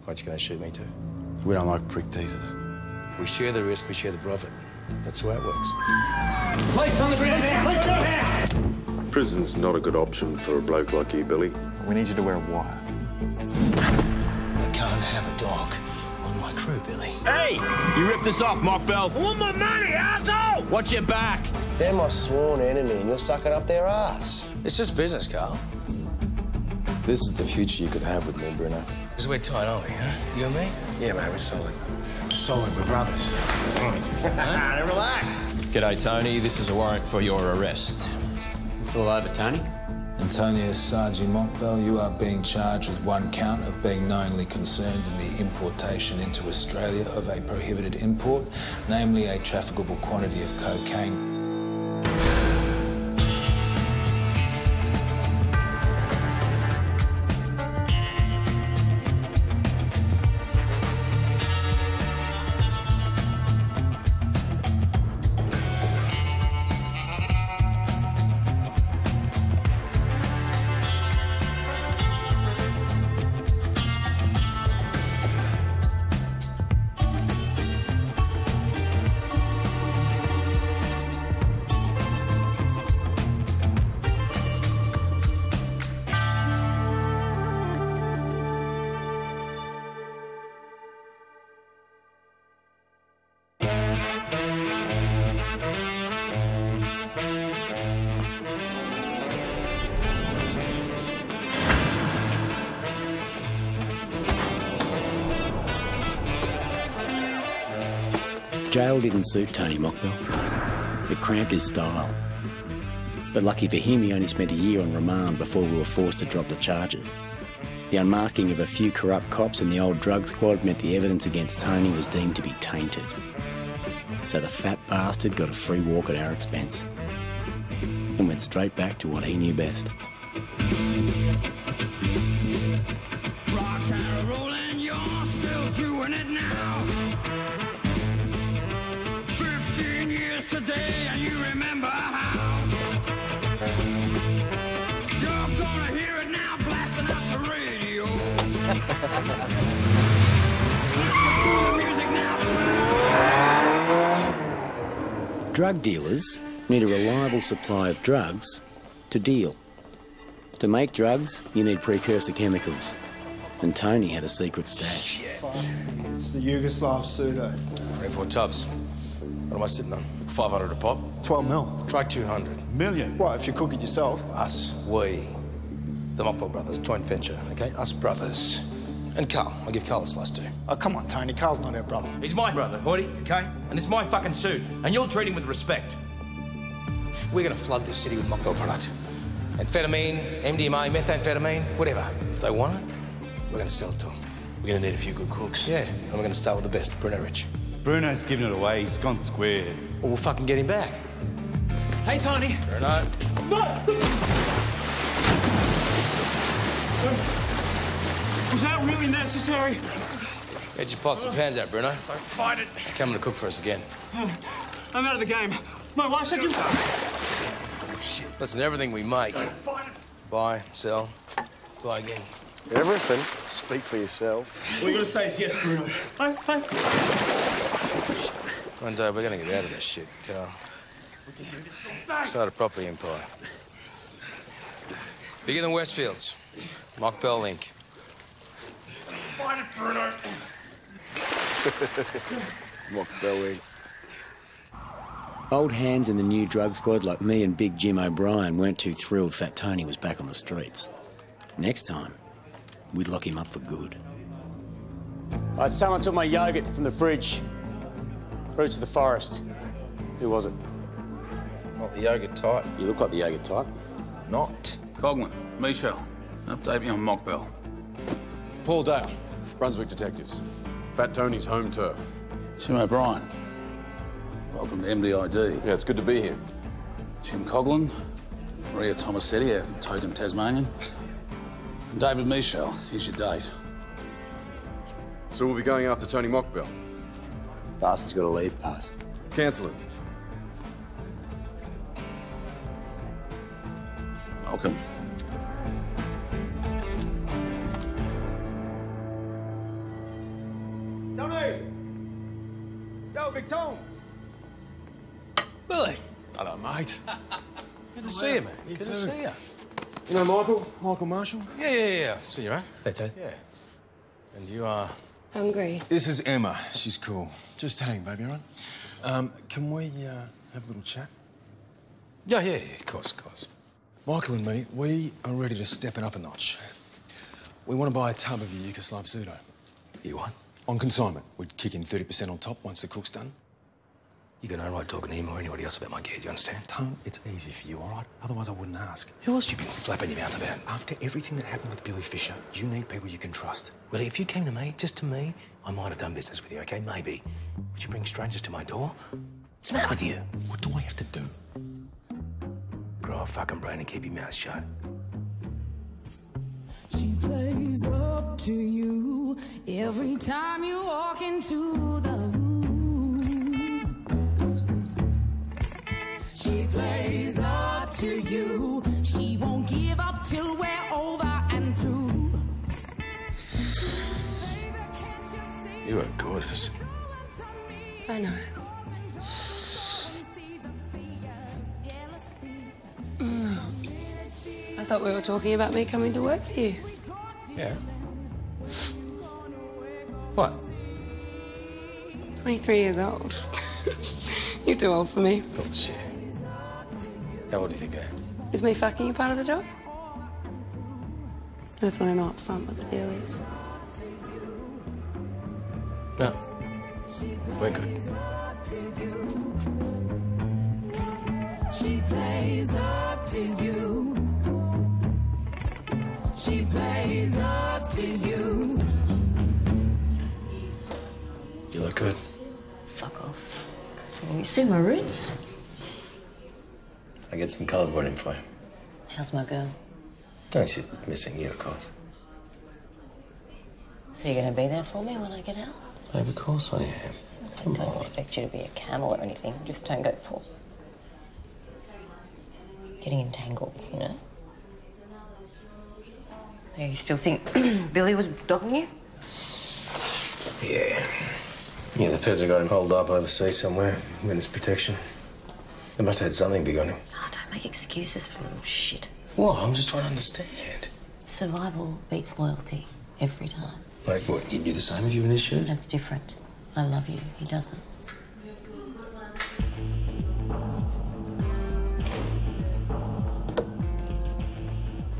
What you gonna shoot me to? We don't like prick teasers. We share the risk, we share the profit. That's the way it works. Plates on the ground now! Plates on now! Prison's not a good option for a bloke like you, Billy. We need you to wear a wire. I can't have a dog on my crew, Billy. Hey! You ripped us off, Mokbel. I want my money, asshole! Watch your back. They're my sworn enemy and you're sucking up their ass. It's just business, Carl. This is the future you could have with me, Bruno. Because we're tight, aren't we, huh? You and me? Yeah, mate, we're solid. Solid, we're brothers. Relax. G'day, Tony. This is a warrant for your arrest. It's all over, Tony. Antonio Sergeant Mokbel, you are being charged with one count of being knowingly concerned in the importation into Australia of a prohibited import, namely a trafficable quantity of cocaine. Jail didn't suit Tony Mokbel. It cramped his style. But lucky for him, he only spent a year on remand before we were forced to drop the charges. The unmasking of a few corrupt cops in the old drug squad meant the evidence against Tony was deemed to be tainted. So the fat bastard got a free walk at our expense and went straight back to what he knew best. Rock and rollin', you're still doing it now. 15 years today, and you remember how. You're gonna hear it now, blasting out the radio. Listen to the music now, too. Drug dealers need a reliable supply of drugs to deal. To make drugs, you need precursor chemicals. And Tony had a secret stash. It's the Yugoslav pseudo. 24 tubs. What am I sitting on? 500 a pop? 12 mil. Try 200. Million? What, if you cook it yourself? Us, we. The Mokbel brothers, joint venture, okay? Us brothers. And Carl. I'll give Carl a slice too. Oh, come on, Tony. Carl's not our brother. He's my brother, Hoodie, okay? And it's my fucking suit. And you'll treat him with respect. We're gonna flood this city with Mokbel product. Amphetamine, MDMA, methamphetamine, whatever. If they want it, we're gonna sell it to them. We're gonna need a few good cooks. Yeah, and we're gonna start with the best, Bruno Rich. Bruno's given it away. He's gone square. Well, we'll fucking get him back. Hey, Tony. Bruno. Was that really necessary? Get your pots and pans out, Bruno. Don't fight it. Coming to cook for us again. I'm out of the game. My wife said you... Listen, everything we make, buy, sell, buy again. Everything. Speak for yourself. All you gotta say is yes, Bruno. Hey. One day we're gonna get out of this shit, Carl. We can do this someday. Start a property empire. Bigger than Westfield's. Mokbel Inc. Fight it, Bruno. Mokbel Inc. Old hands in the new drug squad like me and Big Jim O'Brien weren't too thrilled Fat Tony was back on the streets. Next time, we'd lock him up for good. Someone took my yogurt from the fridge. Fruits of the forest. Who was it? Not the yogurt type. You look like the yogurt type. Not. Coghlan, Michelle, update me on Mokbel. Paul Dale, Brunswick Detectives. Fat Tony's home turf. Jim O'Brien, welcome to MDID. Yeah, it's good to be here. Jim Coghlan, Maria Tomasetti, a token Tasmanian. And David Michelle, here's your date. So we'll be going after Tony Mokbel. Bastard's got a leave pass. Cancel it. Welcome. Tony! Yo, Big Tone! Billy! Hello, mate. Good to see you, man. Good to see you. You know Michael? Michael Marshall? Yeah. See you, right? Hey, Ted. Yeah. And you are? Hungry. This is Emma. She's cool. Just hang, baby, all right? Can we have a little chat? Yeah, of course. Michael and me, we are ready to step it up a notch. We want to buy a tub of your Yugoslav pseudo. You what? On consignment. We'd kick in 30% on top once the cook's done. You got no right talking to him or anybody else about my gear, do you understand? Tone, it's easy for you, all right? Otherwise, I wouldn't ask. Who else you been flapping your mouth about? After everything that happened with Billy Fisher, you need people you can trust. Well, if you came to me, just to me, I might have done business with you, okay? Maybe. Would you bring strangers to my door? What's the matter with you? What do I have to do? Grow a fucking brain and keep your mouth shut. She plays up to you every time you walk into the room. She plays up to you. She won't give up till we're over and through. You are gorgeous. I know. I thought we were talking about me coming to work for you. Yeah. What? 23 years old. You're too old for me. Bullshit. How old do you think I am? Is me fucking you part of the job? I just want to know up front what the deal is. No. We're good. She plays up to you. She plays up to you. You look good. Fuck off. You see my roots? I get some colourboard in for you. How's my girl? No, she's missing you, of course. So you're gonna be there for me when I get out? Babe, of course I am. Come I don't on. expect you to be a camel or anything. Just don't go for getting entangled, you know? So you still think Billy was dogging you? Yeah. Yeah, the feds have got him holed up overseas somewhere, witness protection. They must have had something big on him. Oh, don't make excuses for little shit. What? I'm just trying to understand. Survival beats loyalty every time. Like what, you'd do the same if you were in his shoes? That's different. I love you. He doesn't.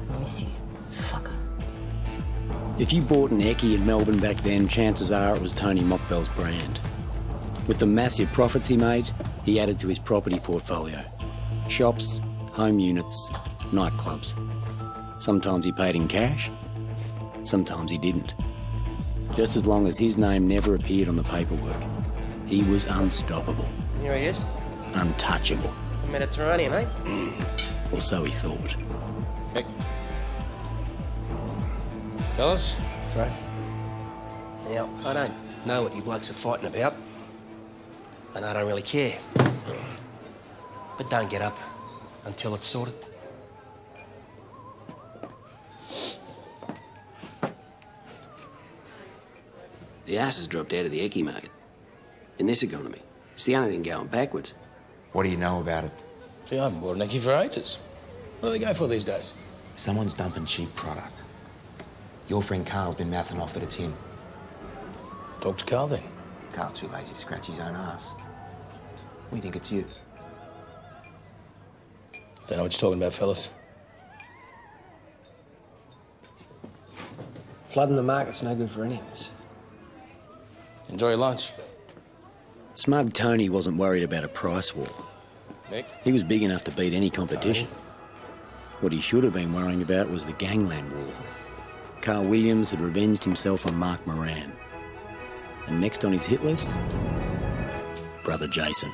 I miss you, fucker. If you bought an Eckie in Melbourne back then, chances are it was Tony Mokbel's brand. With the massive profits he made, he added to his property portfolio. Shops, home units, nightclubs. Sometimes he paid in cash, sometimes he didn't. Just as long as his name never appeared on the paperwork, he was unstoppable. Here he is. Untouchable. Mediterranean, eh? Or so he thought. Hey. Fellas, right? Now, I don't know what you blokes are fighting about, and I don't really care. But don't get up until it's sorted. The ass has dropped out of the Eckie market. In this economy, it's the only thing going backwards. What do you know about it? See, I haven't bought an Eckie for ages. What do they go for these days? Someone's dumping cheap product. Your friend Carl's been mouthing off that it's him. Talk to Carl then. Carl's too lazy to scratch his own ass. We think it's you. Don't know what you're talking about, fellas. Flooding the market's no good for any of us. Enjoy your lunch. Smug Tony wasn't worried about a price war. Nick? He was big enough to beat any competition. What he should have been worrying about was the gangland war. Carl Williams had revenged himself on Mark Moran. And next on his hit list, Brother Jason.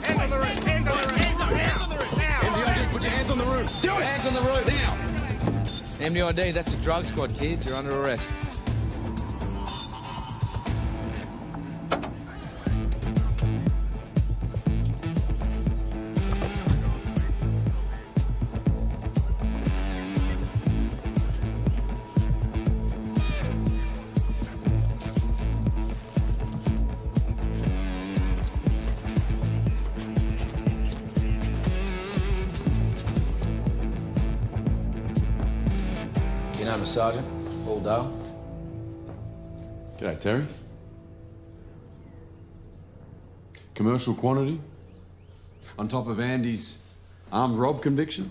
End of the round. on the roof. Now! MDID, that's a drug squad, kids. You're under arrest. Your name is Sergeant Paul Dale. G'day, Terry. Commercial quantity? On top of Andy's armed rob conviction?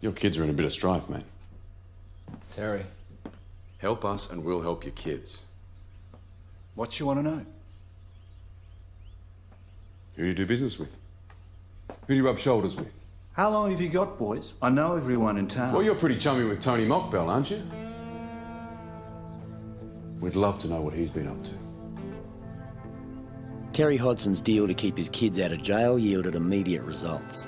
Your kids are in a bit of strife, mate. Terry. Help us and we'll help your kids. What you want to know? Who do you do business with? Who do you rub shoulders with? How long have you got, boys? I know everyone in town. Well, you're pretty chummy with Tony Mokbel, aren't you? We'd love to know what he's been up to. Terry Hodson's deal to keep his kids out of jail yielded immediate results.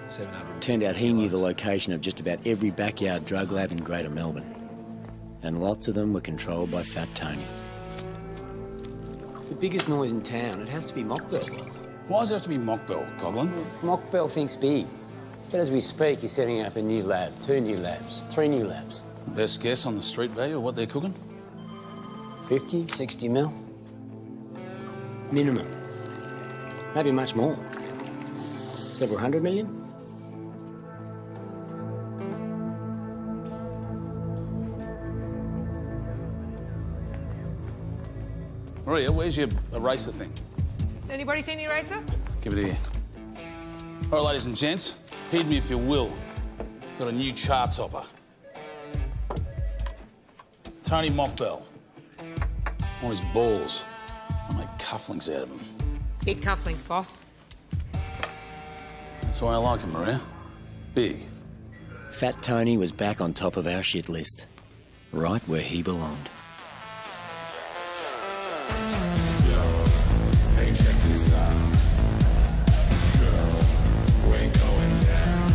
Turned out he knew the location of just about every backyard drug lab in Greater Melbourne. And lots of them were controlled by Fat Tony. The biggest noise in town, it has to be Mokbel. Why does it have to be Mokbel, Coughlin? Mokbel thinks big. But as we speak, he's setting up a new lab, 2 new labs, 3 new labs. Best guess on the street value of what they're cooking? 50, 60 mil. Minimum. Maybe much more. Several hundred million? Maria, where's your eraser thing? Anybody seen the eraser? Give it here. All right, ladies and gents, heed me if you will. Got a new chart topper. Tony Mokbel. On his balls. I'll make cufflinks out of him. Big cufflinks, boss. That's why I like him, Maria. Big. Fat Tony was back on top of our shit list. Right where he belonged. Hey, check this out. Girl, we're going down.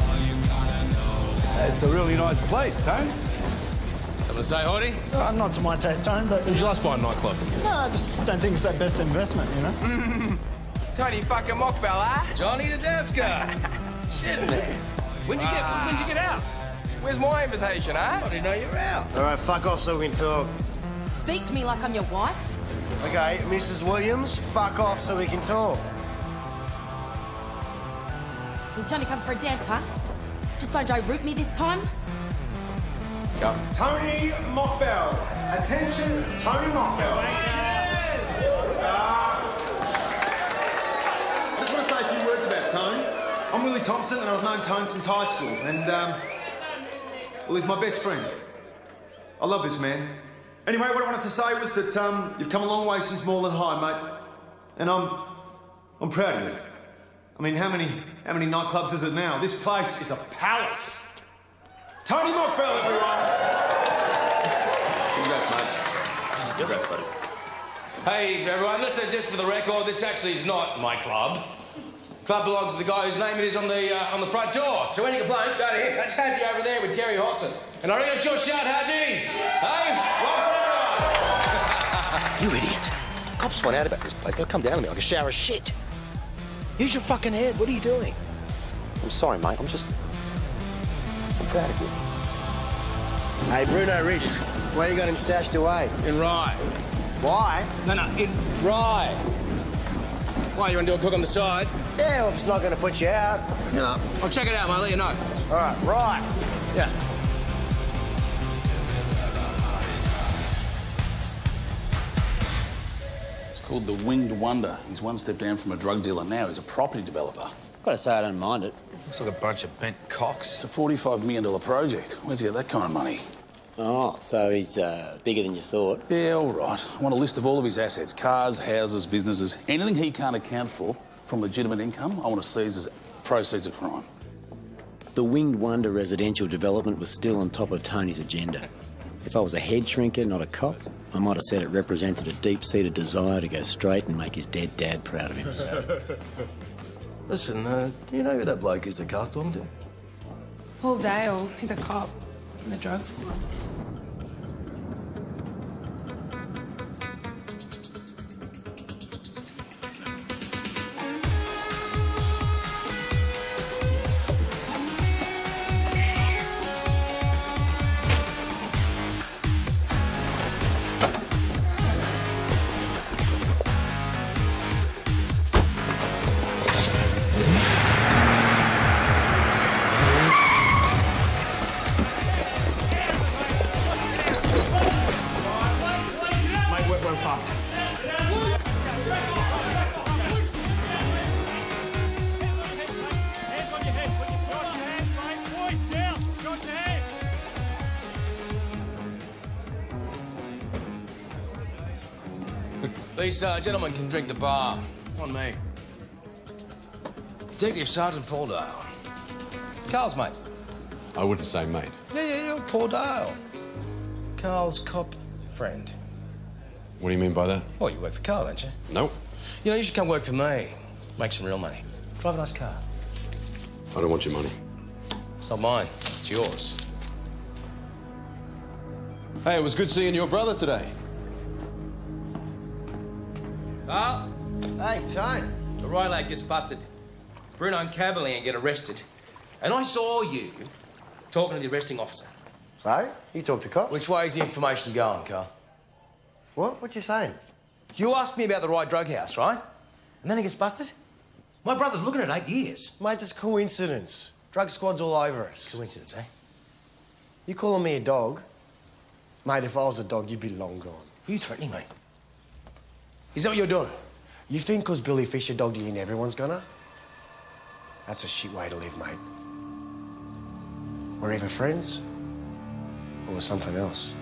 All you gotta know. It's a really nice place, Tones. Something to say, Hoodie? Not to my taste, Tone, but... Who's your last buy nightclub? No, I just don't think it's their best investment, you know? Tony fucking Mokbel, huh? Johnny the Desker. Shit, man. When'd you get out? Where's my invitation, huh? I didn't know you were out. All right, fuck off so we can talk. Speak to me like I'm your wife. Okay, Mrs. Williams, fuck off so we can talk. Can Johnny come for a dance, huh? Just don't root me this time. Come. Tony Mokbel. Attention, Tony Mokbel. I just want to say a few words about Tone. I'm Willie Thompson, and I've known Tone since high school. And, well, he's my best friend. I love this man. Anyway, what I wanted to say was that you've come a long way since Moreland High, mate. And I'm proud of you. I mean, how many nightclubs is it now? This place is a palace. Tony Mokbel, everyone! Congrats, mate. Congrats, buddy. Hey, everyone, listen, just for the record, this actually is not my club. The club belongs to the guy whose name it is on the front door. So any complaints, go to him. That's Haji over there with Terry Hodson. And I reckon it's your shout, Haji. Hey, welcome, You idiot. Cops find out about this place. They'll come down on me like a shower of shit. Use your fucking head. What are you doing? I'm sorry, mate. I'm proud of you. Hey, Bruno Rich, where you got him stashed away? In Rye. Why? No, in Rye. Why, you want to do a cook on the side? Yeah, well, if it's not going to put you out. You know. I'll check it out, mate. I'll let you know. All right. Yeah. It's called the Winged Wonder. He's one step down from a drug dealer now. He's a property developer. Gotta say, I don't mind it. Looks like a bunch of bent cocks. It's a $45 million project. Where's he get that kind of money? Oh, so he's bigger than you thought. Yeah, all right. I want a list of all of his assets. Cars, houses, businesses. Anything he can't account for from legitimate income, I want to seize as proceeds of crime. The Winged Wonder residential development was still on top of Tony's agenda. If I was a head shrinker, not a cop, I might have said it represented a deep-seated desire to go straight and make his dead dad proud of him. Listen, do you know who that bloke is that Carl's talking to? Paul Dale, he's a cop in the drug squad. These gentlemen can drink the bar. On me. Detective Sergeant Paul Dale. Carl's mate. I wouldn't say mate. Yeah, you're Paul Dale. Carl's cop friend. What do you mean by that? Oh, you work for Carl, don't you? Nope. You know, you should come work for me. Make some real money. Drive a nice car. I don't want your money. It's not mine. It's yours. Hey, it was good seeing your brother today. Carl? Hey, Tone. The right lad gets busted. Bruno and Cavalier get arrested. And I saw you talking to the arresting officer. So? You talk to cops? Which way is the information going, Carl? What? What you saying? You asked me about the right drug house, right? And then he gets busted? My brother's looking at 8 years. Mate, it's coincidence. Drug squad's all over us. Coincidence, eh? You calling me a dog? Mate, if I was a dog, you'd be long gone. Are you threatening me? Is that what you're doing? You think 'cause Billy Fisher dogged you in, everyone's gonna? That's a shit way to live, mate. We're either friends or we're something else.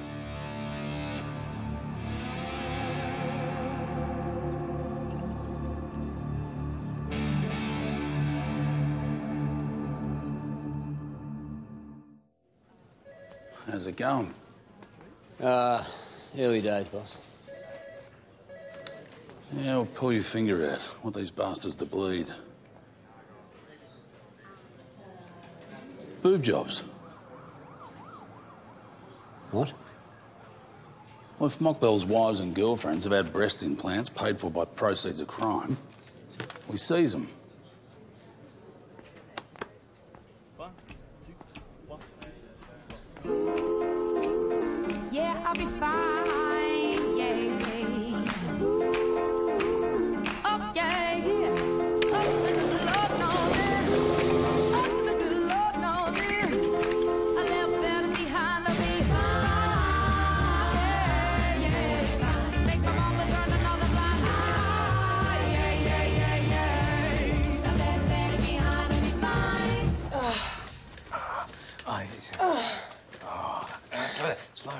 How's it going? Early days, boss. Yeah, well, pull your finger out. Want these bastards to bleed. Boob jobs. What? Well, if Mokbel's wives and girlfriends have had breast implants paid for by proceeds of crime, we seize them. Yeah, I'll be fine, yeah. Ooh, oh, yeah. Oh, the good Lord knows it. Oh, the good Lord knows it. I left better behind, I'll be fine, yeah. Make a wrong turn, another blind eye, yeah. I left better behind, I'll be fine. Slow.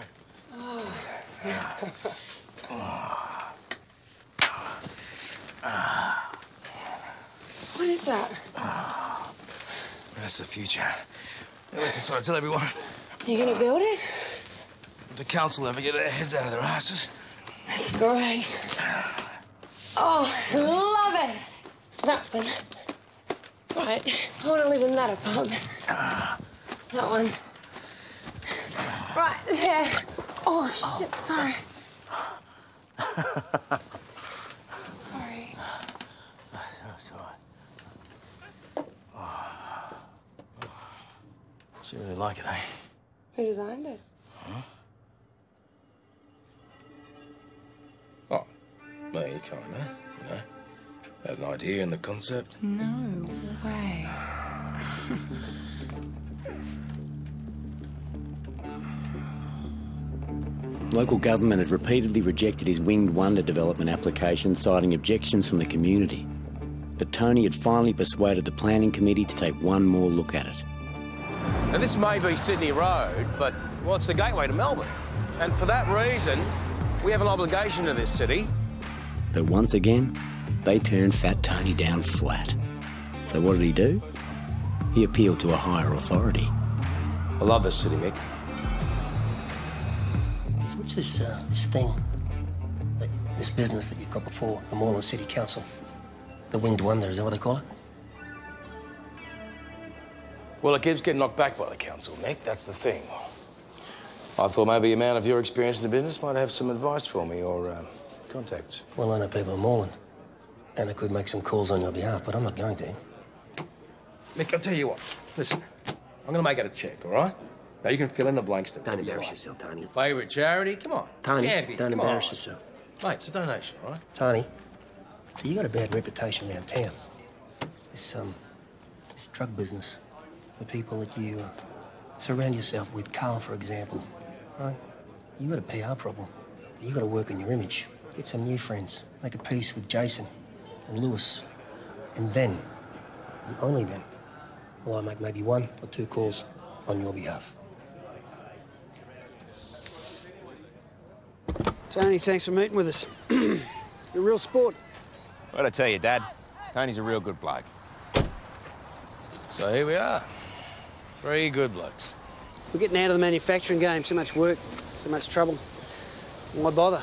What is that? That's the future. At least that's what I tell everyone. You gonna build it? If the council ever get their heads out of their asses. That's great. Oh, love it. That one. Right, I want to live in that apartment. That one. Right there. Oh, shit, sorry. Sorry. That's all right. So you really like it, eh? Who designed it? Huh? Oh, no, you kind of, you know. Had an idea and the concept. No way. Local government had repeatedly rejected his Winged Wonder development application, citing objections from the community. But Tony had finally persuaded the planning committee to take one more look at it. Now, this may be Sydney Road, but, well, it's the gateway to Melbourne. And for that reason, we have an obligation to this city. But once again, they turned Fat Tony down flat. So what did he do? He appealed to a higher authority. I love this city, Mick. What's this thing, this business that you've got before the Melournes City Council? The Winged Wonder, is that what they call it? Well, it keeps getting knocked back by the council, Nick. That's the thing. I thought maybe a man of your experience in the business might have some advice for me or contacts. Well, I know people in Moreland, and I could make some calls on your behalf, but I'm not going to. Nick, I'll tell you what. Listen, I'm going to make out a cheque, all right? Now, you can fill in the blanks. Don't embarrass yourself, Tony. Favourite charity? Come on. Tony, Champion, don't come embarrass on. yourself. Mate, it's a donation, all right? Tony, you got a bad reputation around town. This drug business. The people that you surround yourself with, Carl, for example, right? You got a PR problem. You got to work on your image. Get some new friends. Make a peace with Jason and Lewis. And then, and only then, will I make maybe 1 or 2 calls on your behalf. Tony, thanks for meeting with us. You're a real sport. What'd I tell you, Dad? Tony's a real good bloke. So here we are. 3 good blokes. We're getting out of the manufacturing game. So much work, so much trouble. Why bother?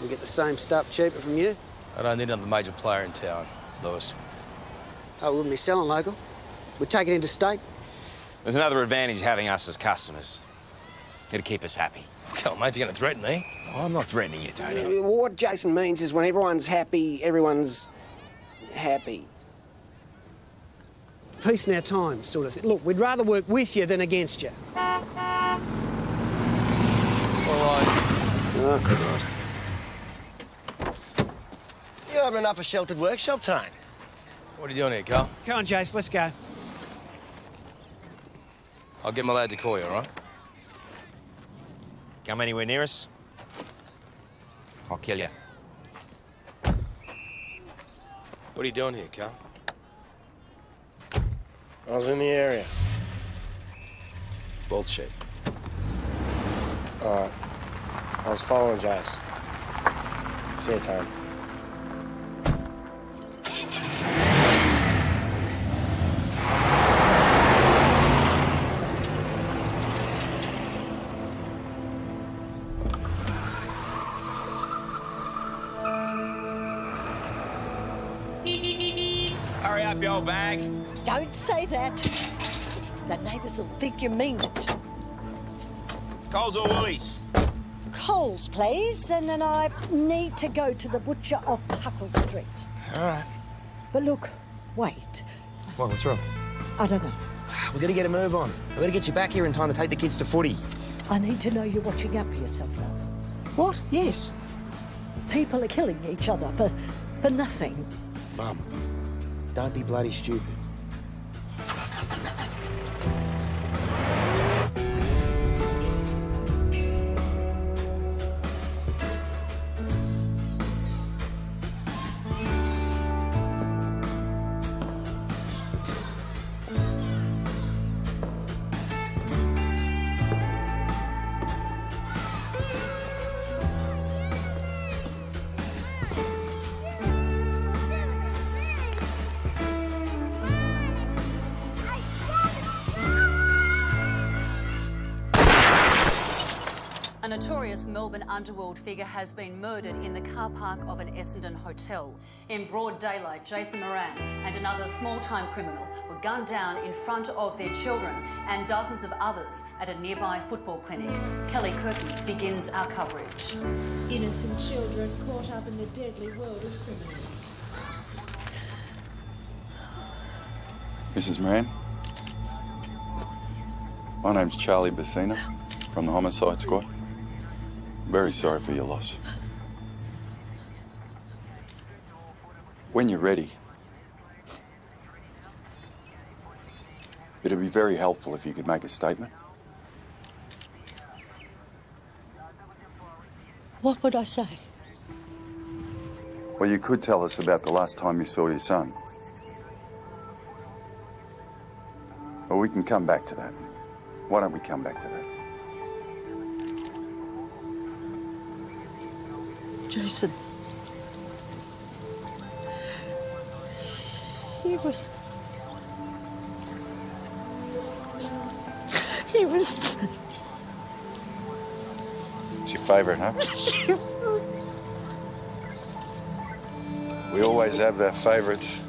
We get the same stuff cheaper from you. I don't need another major player in town, Lewis. Oh, we wouldn't be selling local. We'd take it interstate. There's another advantage having us as customers. It'll keep us happy. Come on, mate, if you're going to threaten me. Oh, I'm not threatening you, Tony. What Jason means is when everyone's happy, everyone's happy. Peace in our time, sort of thing. Look, we'd rather work with you than against you. All right. Oh, Christ. You're opening up a sheltered workshop, Tone. What are you doing here, Carl? Come on, Jace, let's go. I'll get my lad to call you, all right? Come anywhere near us, I'll kill you. What are you doing here, Carl? I was in the area. Bullshit. All right. I was following Jace. See you, Tone. Hurry up, you old bag. Don't say that. The neighbours will think you mean it. Coles or Woolies? Coles, please, and then I need to go to the butcher off Huckle Street. All right. But look, wait. What, what's wrong? I don't know. We've got to get a move on. We've got to get you back here in time to take the kids to footy. I need to know you're watching out for yourself, love. What? Yes. People are killing each other for nothing. Mum, don't be bloody stupid. A notorious Melbourne underworld figure has been murdered in the car park of an Essendon hotel. In broad daylight, Jason Moran and another small-time criminal were gunned down in front of their children and dozens of others at a nearby football clinic. Kelly Curtin begins our coverage. Innocent children caught up in the deadly world of criminals. Mrs. Moran, my name's Charlie Bassina from the Homicide Squad. Very sorry for your loss. When you're ready, it'd be very helpful if you could make a statement. What would I say? Well, you could tell us about the last time you saw your son. Well, we can come back to that. Why don't we come back to that? Jason. He was... It's your favourite, huh? We always have our favourites.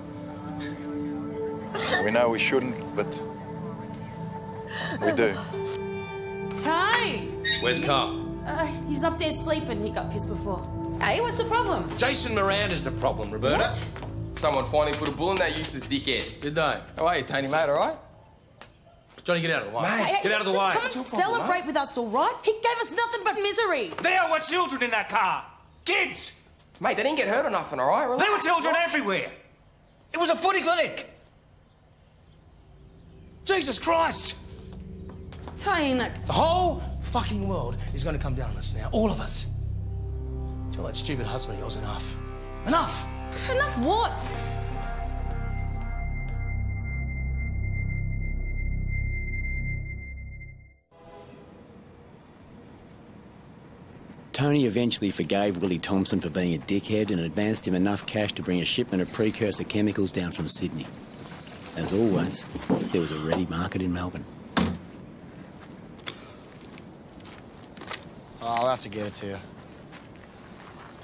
We know we shouldn't, but We do. Tone! Where's Carl? He's upstairs sleeping. He got pissed before. Hey, what's the problem? Jason Miranda's the problem, Roberta. What? Someone finally put a bull in that useless dickhead. Did they? How are you, Tony, mate, all right? Johnny, get out of the way. Hey, Get out of the just way. come and celebrate with us, all right? He gave us nothing but misery. There were children in that car. Kids. Mate, they didn't get hurt or nothing, all right? Relax. There were children everywhere. It was a footy clinic. Jesus Christ. Tone, look. The whole fucking world is going to come down on us now. All of us. Tell that stupid husband of yours enough. Enough. Enough what? Tony eventually forgave Willie Thompson for being a dickhead and advanced him enough cash to bring a shipment of precursor chemicals down from Sydney. As always, there was a ready market in Melbourne. I'll have to get it to you.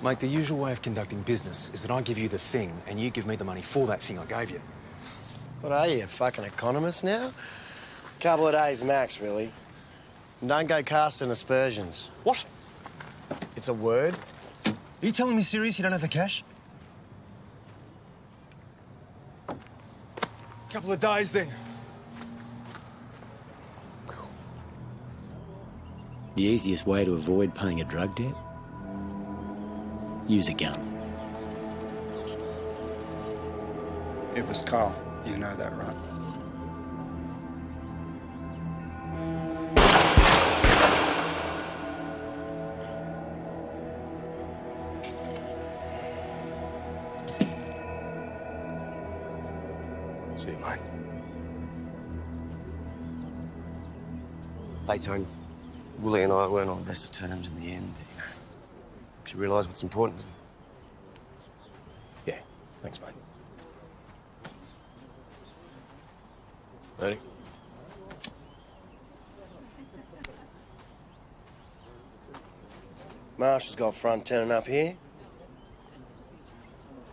Mate, the usual way of conducting business is that I give you the thing and you give me the money for that thing I gave you. What are you, a fucking economist now? Couple of days max, really. And don't go casting aspersions. What? It's a word. Are you telling me serious you don't have the cash? Couple of days, then. The easiest way to avoid paying a drug debt? Use a gun. It was Carl. You know that, right? See you, mate. Hey, Tony. Willie and I weren't on the best of terms in the end. But you realise what's important? Yeah, thanks, mate. Ready? Marshall's got front turning up here.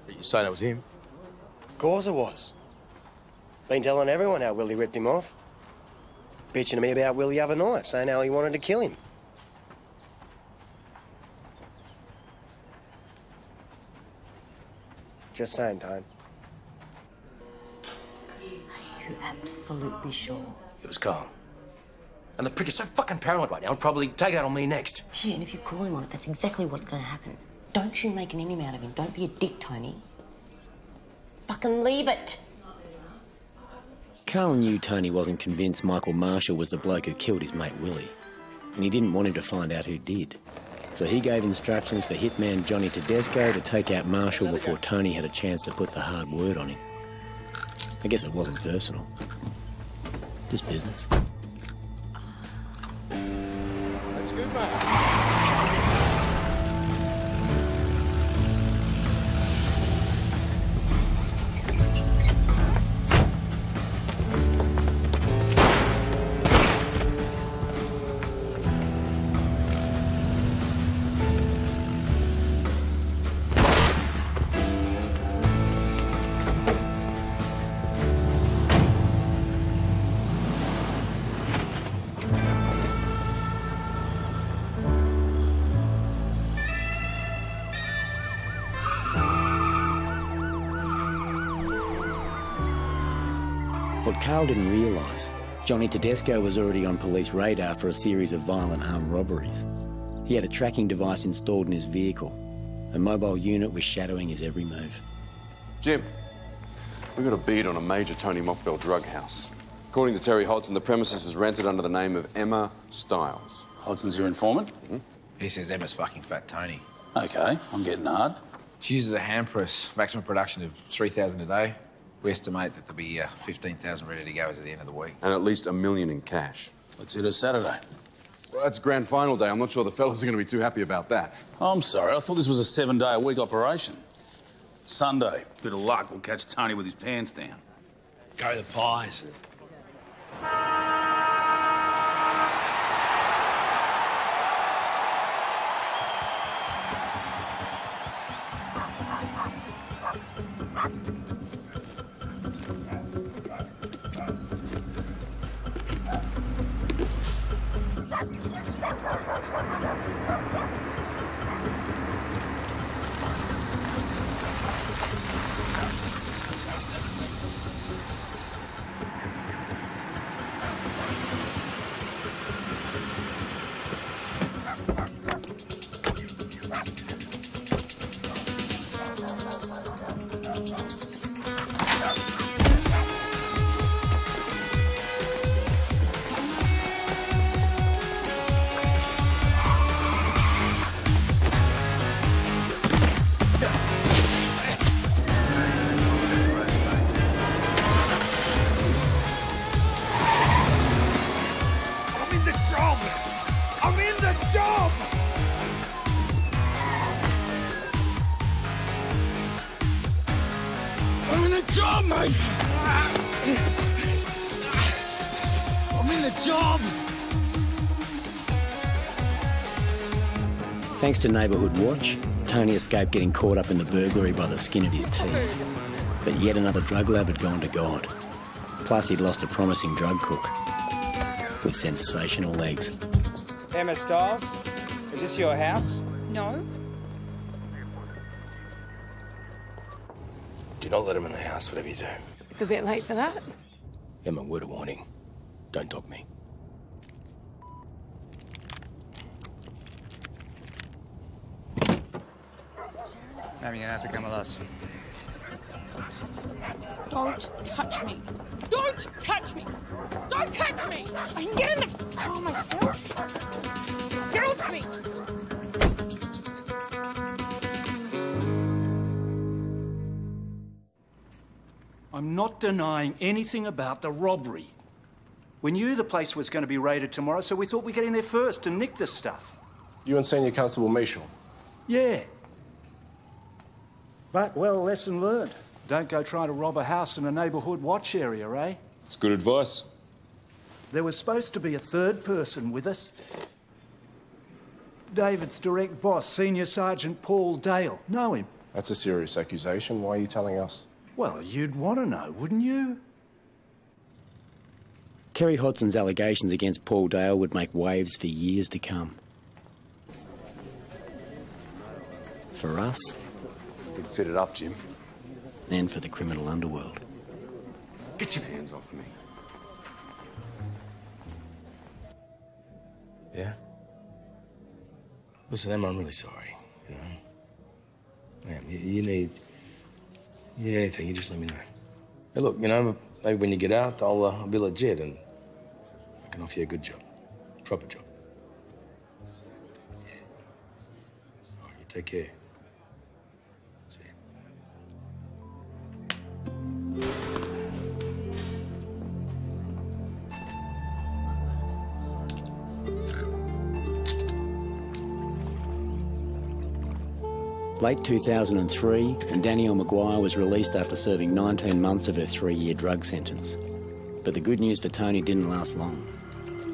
You say that was him? Of course it was. Been telling everyone how Willie ripped him off. Bitching to me about Willie the other night, saying how he wanted to kill him. Just saying, Tone. Are you absolutely sure? It was Carl. And the prick is so fucking paranoid right now, he'll probably take it out on me next. Yeah, and if you call him on it, that's exactly what's going to happen. Don't you make an enemy out of him. Don't be a dick, Tony. Fucking leave it. Carl knew Tony wasn't convinced Michael Marshall was the bloke who killed his mate Willie, and he didn't want him to find out who did. So he gave instructions for hitman Johnny Tedesco to take out Marshall before Tony had a chance to put the hard word on him. I guess it wasn't personal. Just business. That's good, mate. What Carl didn't realise, Johnny Tedesco was already on police radar for a series of violent armed robberies. He had a tracking device installed in his vehicle. A mobile unit was shadowing his every move. Jim, we got a bead on a major Tony Mokbel drug house. According to Terry Hodson, the premises is rented under the name of Emma Styles. Hodson's your informant? He says Emma's fucking fat Tony. Okay, I'm getting hard. She uses a hand press, maximum production of 3,000 a day. We estimate that there'll be 15,000 ready to go as at the end of the week. And at least $1 million in cash. Let's hit a Saturday. Well, that's grand final day. I'm not sure the fellas are going to be too happy about that. Oh, I'm sorry. I thought this was a 7-day-a-week operation. Sunday. Bit of luck, we'll catch Tony with his pants down. Go the Pies. on, mate! I'm in the job! Thanks to Neighbourhood Watch, Tony escaped getting caught up in the burglary by the skin of his teeth. But yet another drug lab had gone to God. Plus, he'd lost a promising drug cook with sensational legs. Emma Stiles, is this your house? No. Do not let him in the house, whatever you do. It's a bit late for that. Emma, word of warning. Don't dog me. Maybe you're gonna have to come with us. Don't touch me. Don't touch me. Don't touch me. I can get in the car myself. Get off me. I'm not denying anything about the robbery. We knew the place was going to be raided tomorrow, so we thought we'd get in there first and nick this stuff. You and Senior Constable Michel? Yeah. But, well, lesson learned. Don't go trying to rob a house in a neighbourhood watch area, eh? It's good advice. There was supposed to be a third person with us. David's direct boss, Senior Sergeant Paul Dale. Know him? That's a serious accusation. Why are you telling us? Well, you'd want to know, wouldn't you? Kerry Hodson's allegations against Paul Dale would make waves for years to come. For us... You'd fit it up, Jim. And for the criminal underworld. Get your hands off me. Yeah? Listen, Emma, I'm really sorry, you know? Man, you need anything, you just let me know. Hey, look, you know, maybe when you get out, I'll be legit and I can offer you a good job. Proper job. Yeah. All right, you take care. See ya. Late 2003, and Danielle Maguire was released after serving 19 months of her 3-year drug sentence. But the good news for Tony didn't last long.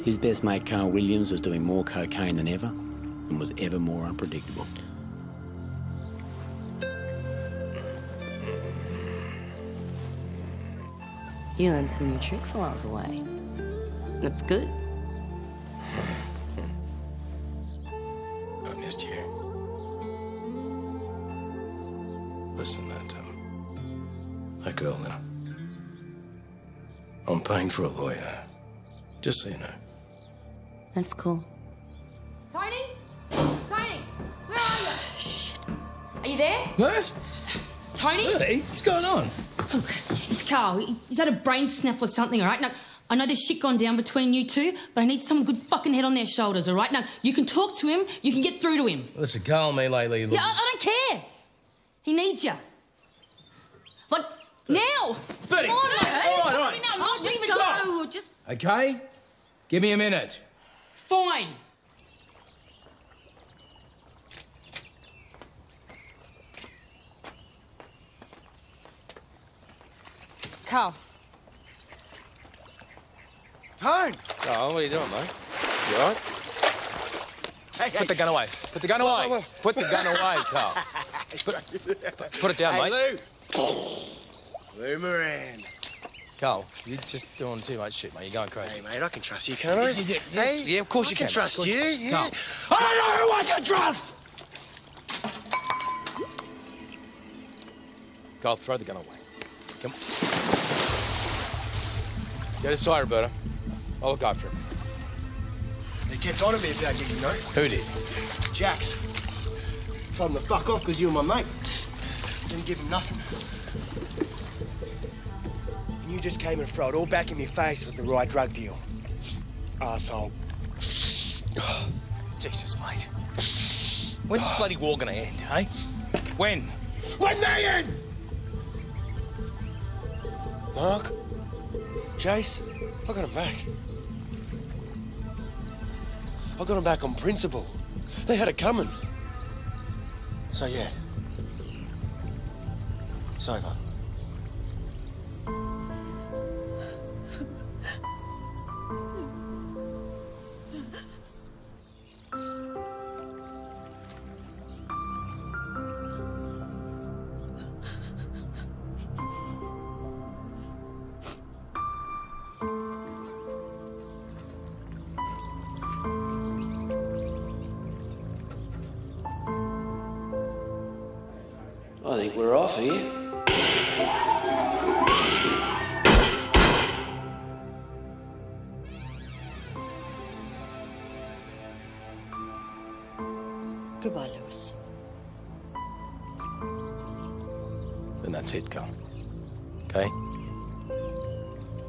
His best mate, Carl Williams, was doing more cocaine than ever and was ever more unpredictable. You learned some new tricks while I was away. That's good. I missed you. Listen, that girl now. I'm paying for a lawyer. Just so you know. That's cool. Tony? Tony, where are you? Are you there? What? Tony? Bertie, what's going on? Look, it's Carl. He's had a brain snap or something, all right? Now, I know there's shit gone down between you two, but I need some good fucking head on their shoulders, all right? Now, you can talk to him, you can get through to him. Listen, Carl and me lately... Yeah, I don't care. He needs you. Like, now! Bertie! Come on, mate. All right. Now, not leave it Stop. go. Just... Okay? Give me a minute. Fine. Carl. Tone! Oh, what are you doing, mate? You all right? Hey, Put the gun away. Put the gun away. Put the gun away, Carl. Put it down, mate. Lou Moran. Carl, you're just doing too much shit, mate. You're going crazy. Hey, mate, I can trust you, can't I? Yes, yeah, of course you can. I can trust you, yeah. Carl. I don't know who I can trust! Carl, throw the gun away. Come on. Get aside, Roberta. I'll look after him. They kept on at me about you, you know. Who did? Jax. Told him to fuck off because you were my mate. Didn't give him nothing. And you just came and threw it all back in my face with the right drug deal. Arsehole. Jesus, mate. When's this bloody war gonna end, hey? When? When they end! Mark, Jace, I got him back. I got him back on principle. They had it coming. So, yeah. It's over. think we're off here. Goodbye, Lewis. Then that's it, Carl. Okay?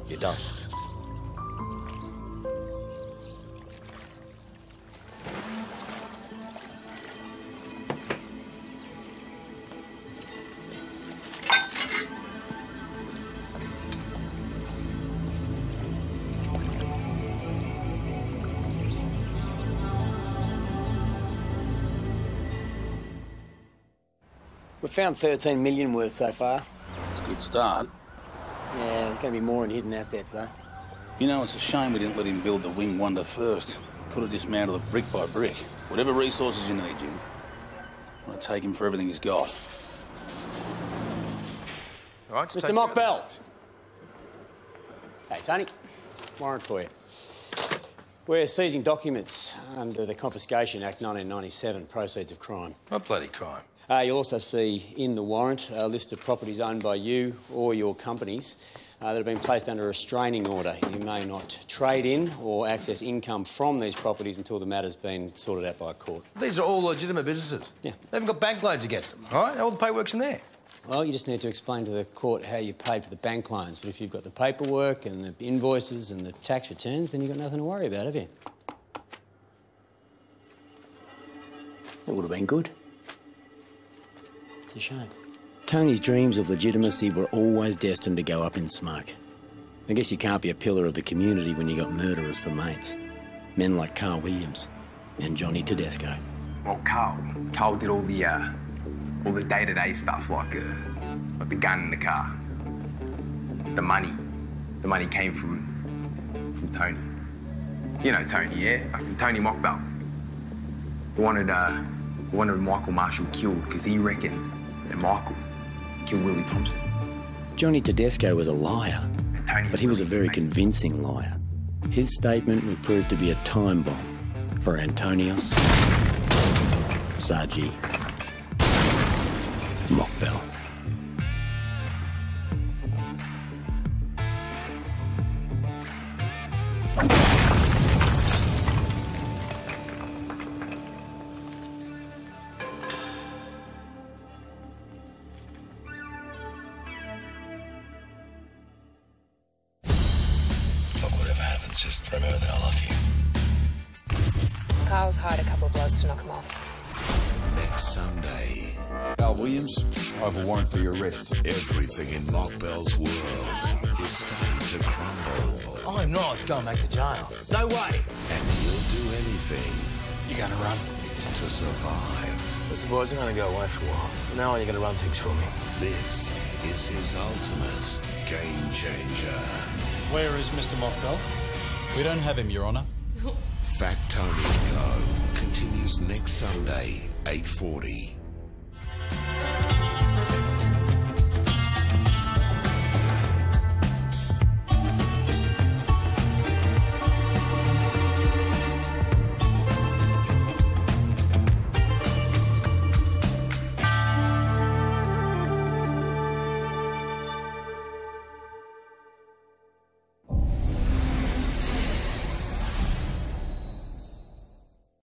You're done. We've found 13 million worth so far. It's a good start. Yeah, there's going to be more in hidden assets, though. You know, it's a shame we didn't let him build the Wing Wonder first. Could have dismantled it brick by brick. Whatever resources you need, Jim. I want to take him for everything he's got. All right, Mr. Mokbel. Hey, Tony. Warrant for you. We're seizing documents under the Confiscation Act 1997, proceeds of crime. What bloody crime? You'll also see in the warrant a list of properties owned by you or your companies that have been placed under a restraining order. You may not trade in or access income from these properties until the matter's been sorted out by a court. These are all legitimate businesses. Yeah. They haven't got bank loans against them, all right? All the paperwork's in there. Well, you just need to explain to the court how you paid for the bank loans. But if you've got the paperwork and the invoices and the tax returns, then you've got nothing to worry about, have you? It would have been good. It's a shame. Tony's dreams of legitimacy were always destined to go up in smoke. I guess you can't be a pillar of the community when you got murderers for mates. Men like Carl Williams and Johnny Tedesco. Well, Carl did all the day-to-day stuff, like the gun in the car. The money came from Tony. You know Tony, yeah? Tony Mokbel. The one who Michael Marshall killed because he reckoned that Michael killed Willie Thompson. Johnny Tedesco was a liar, but he was a very convincing liar. His statement would prove to be a time bomb for Antonios Saji Mokbel. Just remember that I love you. Carl's hired a couple of blokes to knock him off. Next Sunday. Al Williams, I have a warrant for your arrest. Everything in Mokbel's world is starting to crumble. I'm not going back to jail. No way. And he'll do anything. You gonna run? To survive. Listen, boys, I'm gonna go away for a while. Now you're gonna run things for me. This is his ultimate game changer. Where is Mr. Mokbel? We don't have him, Your Honour. Fat Tony Go continues next Sunday, 8:40.